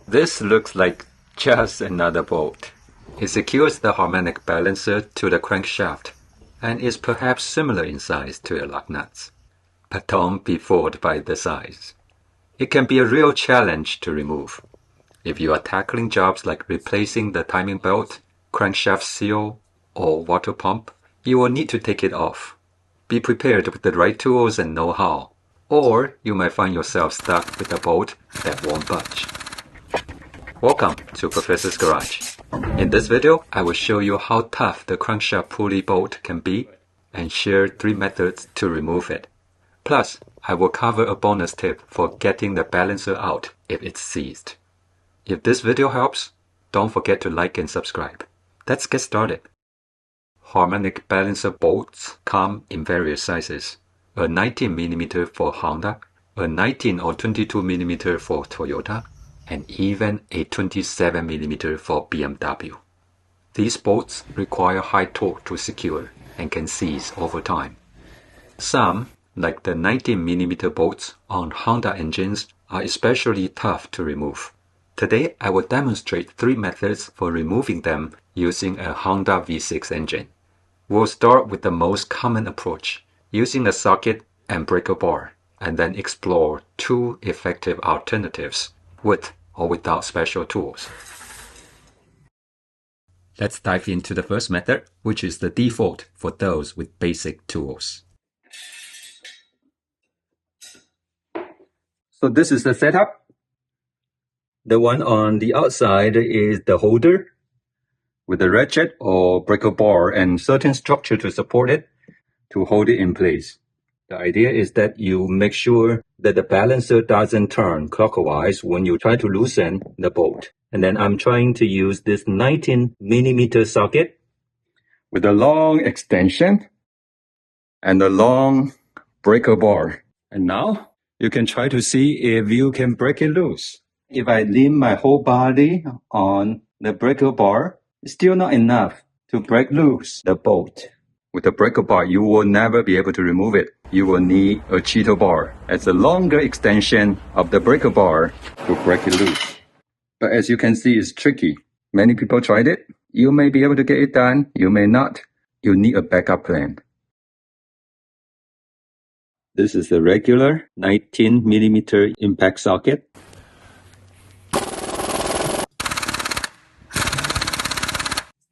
This looks like just another bolt. It secures the harmonic balancer to the crankshaft and is perhaps similar in size to a lug nuts. But don't be fooled by the size. It can be a real challenge to remove. If you are tackling jobs like replacing the timing belt, crankshaft seal, or water pump, you will need to take it off. Be prepared with the right tools and know-how, or you might find yourself stuck with a bolt that won't budge. Welcome to Professor's Garage. In this video, I will show you how tough the crankshaft pulley bolt can be and share 3 methods to remove it. Plus, I will cover a bonus tip for getting the balancer out if it's seized. If this video helps, don't forget to like and subscribe. Let's get started. Harmonic balancer bolts come in various sizes. A 19mm for Honda, a 19 or 22mm for Toyota, and even a 27mm for BMW. These bolts require high torque to secure and can seize over time. Some, like the 19mm bolts on Honda engines, are especially tough to remove. Today, I will demonstrate 3 methods for removing them using a Honda V6 engine. We'll start with the most common approach, using a socket and breaker bar, and then explore 2 effective alternatives, with or without special tools. Let's dive into the first method, which is the default for those with basic tools. So this is the setup. The one on the outside is the holder with a ratchet or breaker bar and certain structure to support it to hold it in place. The idea is that you make sure that the balancer doesn't turn clockwise when you try to loosen the bolt. And then I'm trying to use this 19mm socket with a long extension and a long breaker bar. And now you can try to see if you can break it loose. If I lean my whole body on the breaker bar, it's still not enough to break loose the bolt. With the breaker bar, you will never be able to remove it. You will need a cheater bar as a longer extension of the breaker bar to break it loose. But as you can see, it's tricky. Many people tried it. You may be able to get it done. You may not. You need a backup plan. This is a regular 19mm impact socket.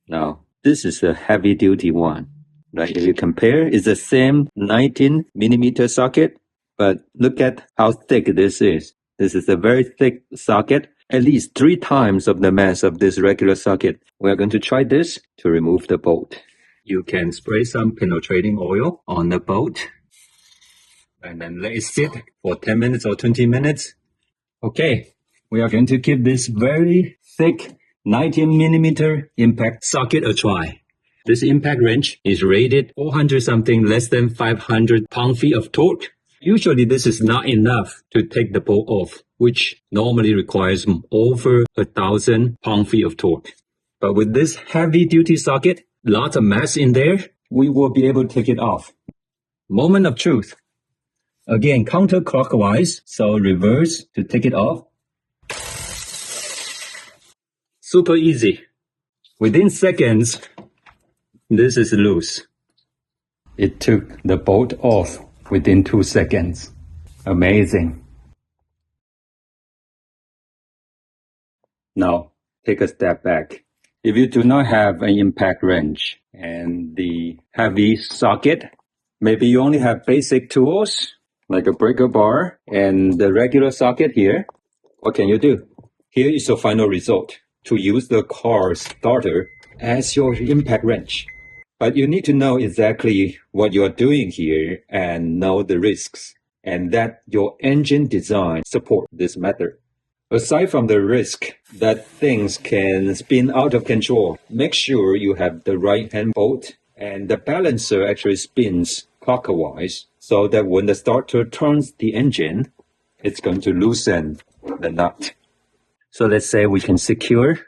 Now, this is a heavy-duty one. Right, if you compare, it's the same 19mm socket, but look at how thick this is. This is a very thick socket, at least 3 times of the mass of this regular socket. We are going to try this to remove the bolt. You can spray some penetrating oil on the bolt and then let it sit for 10 minutes or 20 minutes. Okay, we are going to give this very thick 19mm impact socket a try. This impact wrench is rated 400 something less than 500 pound-feet of torque. Usually this is not enough to take the bolt off, which normally requires over 1,000 pound-feet of torque. But with this heavy-duty socket, lots of mass in there, we will be able to take it off. Moment of truth. Again, counterclockwise, so reverse to take it off. Super easy. Within seconds, this is loose. It took the bolt off within 2 seconds. Amazing. Now, take a step back. If you do not have an impact wrench and the heavy socket, maybe you only have basic tools like a breaker bar and the regular socket here, what can you do? Here is your final result. To use the car starter as your impact wrench. But you need to know exactly what you are doing here and know the risks, and that your engine design support this method. Aside from the risk that things can spin out of control, make sure you have the right hand bolt and the balancer actually spins clockwise so that when the starter turns the engine, it's going to loosen the nut. So let's say we can secure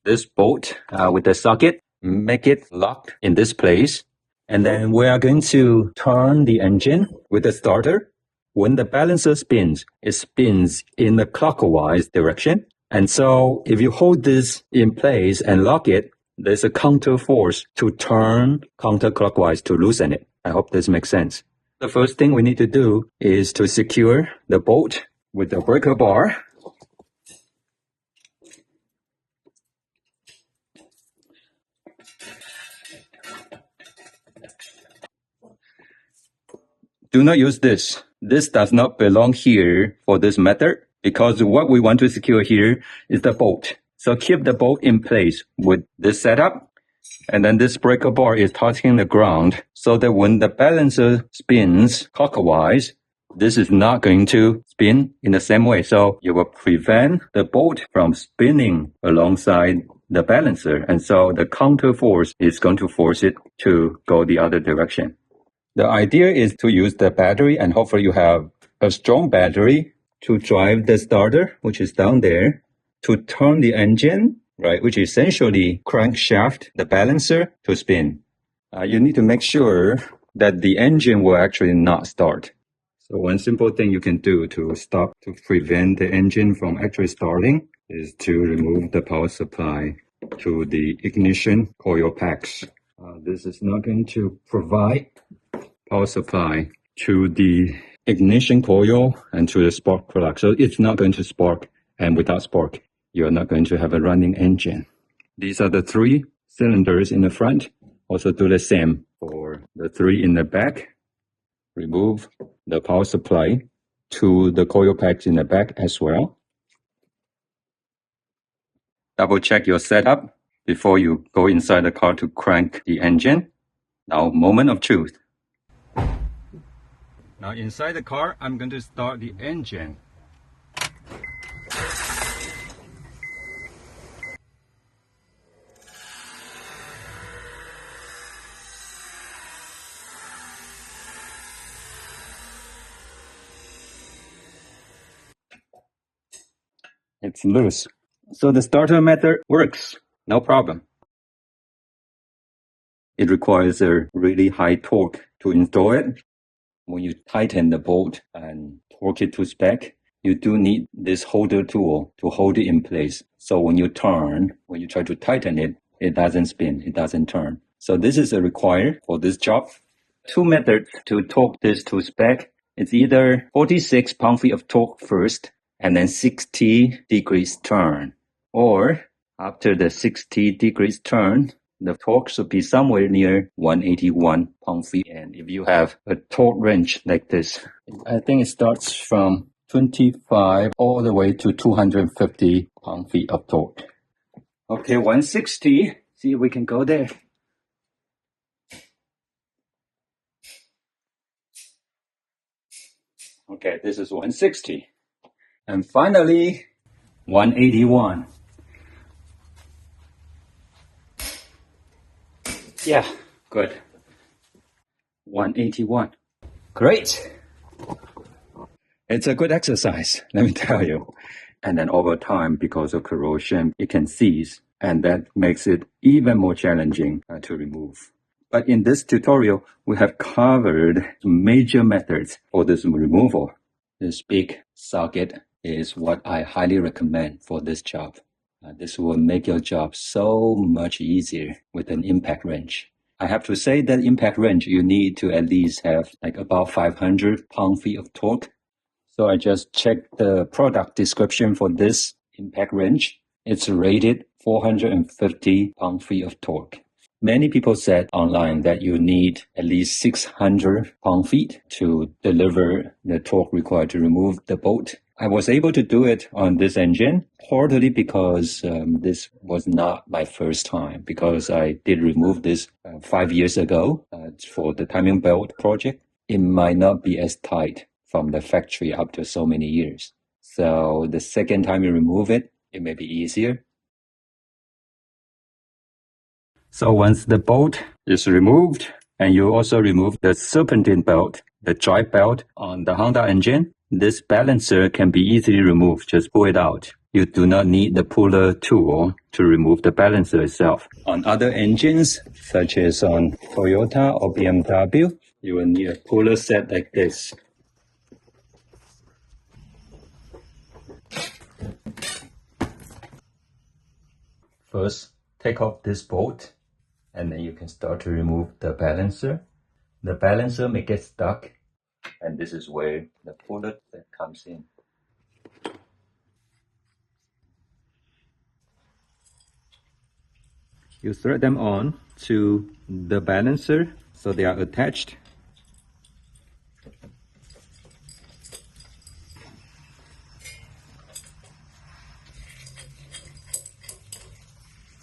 this bolt with the socket, make it locked in this place, and then we are going to turn the engine with the starter. When the balancer spins, it spins in the clockwise direction. And so if you hold this in place and lock it, there's a counter force to turn counterclockwise to loosen it. I hope this makes sense. The first thing we need to do is to secure the bolt with the breaker bar. Do not use this. This does not belong here for this method because what we want to secure here is the bolt. So keep the bolt in place with this setup. And then this breaker bar is touching the ground so that when the balancer spins clockwise, this is not going to spin in the same way. So you will prevent the bolt from spinning alongside the balancer. And so the counter force is going to force it to go the other direction. The idea is to use the battery, and hopefully you have a strong battery to drive the starter, which is down there, to turn the engine, right, which essentially crankshaft the balancer to spin. You need to make sure that the engine will actually not start. So one simple thing you can do to prevent the engine from actually starting is to remove the power supply to the ignition coil packs. This is not going to provide power supply to the ignition coil and to the spark plug. So it's not going to spark, and without spark, you're not going to have a running engine. These are the 3 cylinders in the front. Also do the same for the 3 in the back. Remove the power supply to the coil packs in the back as well. Double check your setup before you go inside the car to crank the engine. Now, moment of truth. Now inside the car, I'm going to start the engine. It's loose. So the starter method works, no problem. It requires a really high torque to install it. When you tighten the bolt and torque it to spec, you do need this holder tool to hold it in place. So when you try to tighten it, it doesn't spin, it doesn't turn. So this is a required for this job. 2 methods to torque this to spec. It's either 46 pound-feet of torque first and then 60 degrees turn. Or after the 60 degrees turn, the torque should be somewhere near 181 pound-feet. And if you have a torque range like this, I think it starts from 25 all the way to 250 pound-feet of torque. Okay, 160. See if we can go there. Okay, this is 160. And finally, 181. Yeah, good. 181. Great. It's a good exercise, let me tell you. And then over time, because of corrosion, it can seize, and that makes it even more challenging to remove. But in this tutorial, we have covered major methods for this removal. This big socket is what I highly recommend for this job. This will make your job so much easier with an impact wrench. I have to say that impact wrench, you need to at least have like about 500 pound-feet of torque. So I just checked the product description for this impact wrench. It's rated 450 pound-feet of torque. Many people said online that you need at least 600 pound-feet to deliver the torque required to remove the bolt. I was able to do it on this engine, partly because this was not my first time, because I did remove this 5 years ago for the timing belt project. It might not be as tight from the factory after so many years. So the second time you remove it, it may be easier. So once the bolt is removed, and you also remove the serpentine belt, the drive belt on the Honda engine, this balancer can be easily removed. Just pull it out. You do not need the puller tool to remove the balancer itself. On other engines, such as on Toyota or BMW, you will need a puller set like this. First, take off this bolt, and then you can start to remove the balancer. The balancer may get stuck, and this is where the puller that comes in. You thread them on to the balancer so they are attached.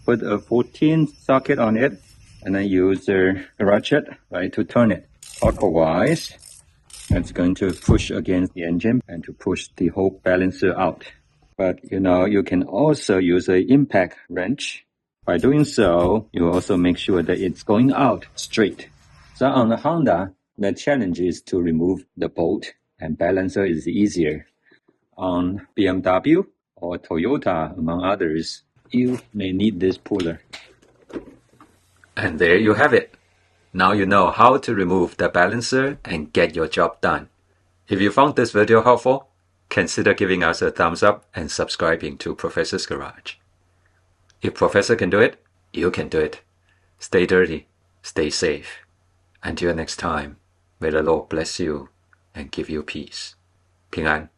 Put a 14 socket on it, and then use a ratchet, right, to turn it clockwise. It's going to push against the engine and to push the whole balancer out. But you can also use an impact wrench. By doing so, you also make sure that it's going out straight. So on the Honda, the challenge is to remove the bolt, and balancer is easier. On BMW or Toyota, among others, you may need this puller. And there you have it. Now you know how to remove the balancer and get your job done. If you found this video helpful, consider giving us a thumbs up and subscribing to Professor's Garage. If Professor can do it, you can do it. Stay dirty, stay safe. Until next time, may the Lord bless you and give you peace. 平安。